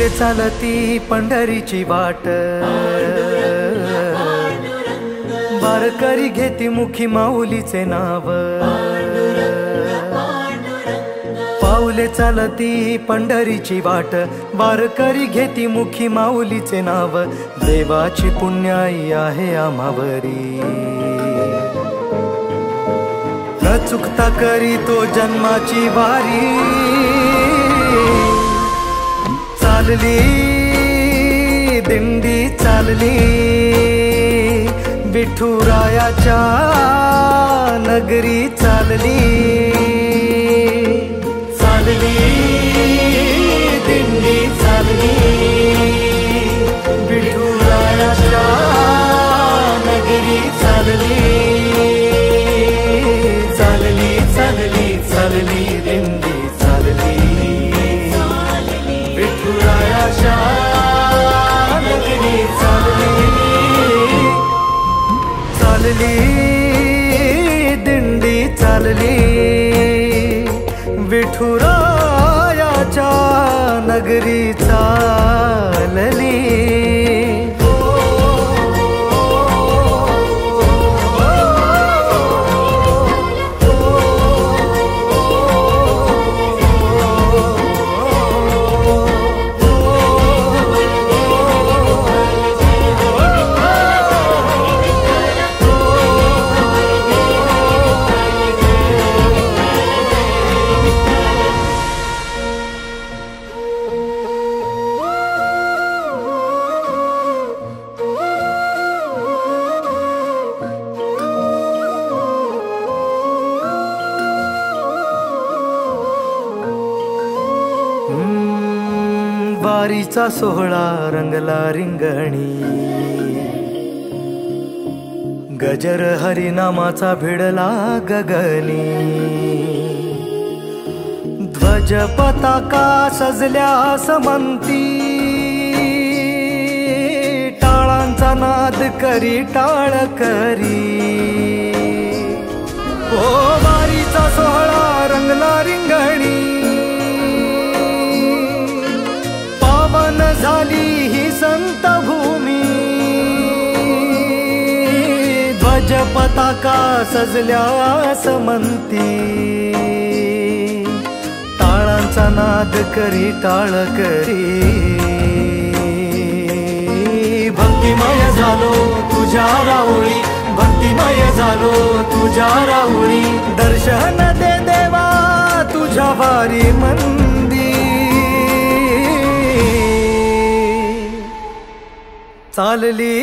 पाऊले चालती पंढरीची वाट, वारकरी घेती मुखी माऊलीचे नाव। पाऊले चालती पंढरीची वाट, वारकरी घेती मुखी माऊलीचे नाव। देवाची पुण्याई आहे आम्हावरी, न चुकता करी तो जन्माची वारी। चालली दिंडी चालली, विठुरायाच्या नगरी चालली। चालली दिंडी चालली, विठुरायाच्या नगरी चालली। चालली चालली चालली दिंडी चालली, विठुरायाच्या नगरी चालली। चालली दिंडी चालली, विठुरायाच्या नगरी चालली। वारीचा सोहळा रंगला रिंगणी, गजर हरिनामाचा भिडला गगनी। ध्वज पताका सजल्या समंती, टाळांचा नाद करी टाळ करी। ओ वारीचा सोहळा रंगला रिंगणी, झाली ही संत भूमी। ध्वज पताका सजल्या समंती, टाळांचा नाद करी टाळ करी। भक्तिमय झालो तुझ्या राऊळी, भक्तिमय झालो तुझ्या राऊळी। दर्शन दे देवा तुझ्या वारी मंदी। चालली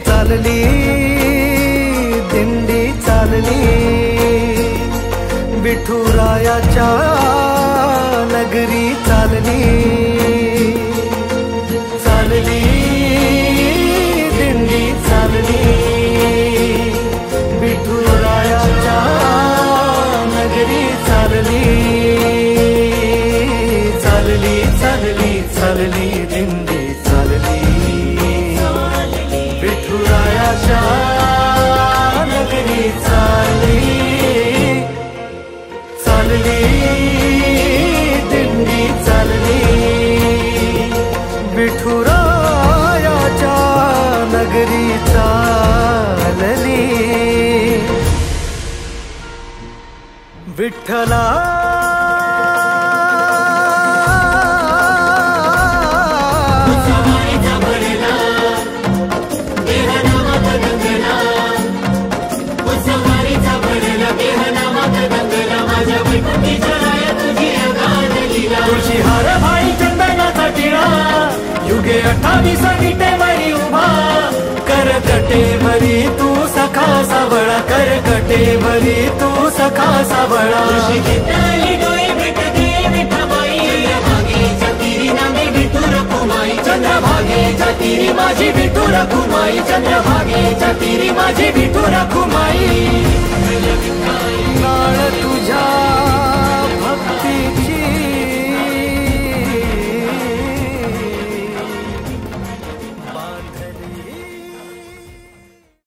चालली दिंडी चालली, विठुरायाच्या नगरी चालली। चालली दिंडी चालली, विठुरायाच्या नगरी चालली। चालली चालली चालली दिंडी चालली, विठुरायाच्या नगरी चालली। चालली दिंडी चालली, विठुरायाच्या नगरी चालली। विठ्ठला तुळशी हार भाई चंदनाचा टिळा, युगे 28 विटेवरी उभा। करकटेवरी तू सखा सावळा, करकटेवरी तू सखा सावळा। तुळशी घेतली डोळे भेटते विठाबाई, चंद्रभागेच्या तीरी नामे विठू रखुमाई। चंद्रभागेच्या तीरी माझी विठू रखुमाई, चंद्रभागेच्या तीरी माझी विठू रखुमाई। नाळ तुझ्या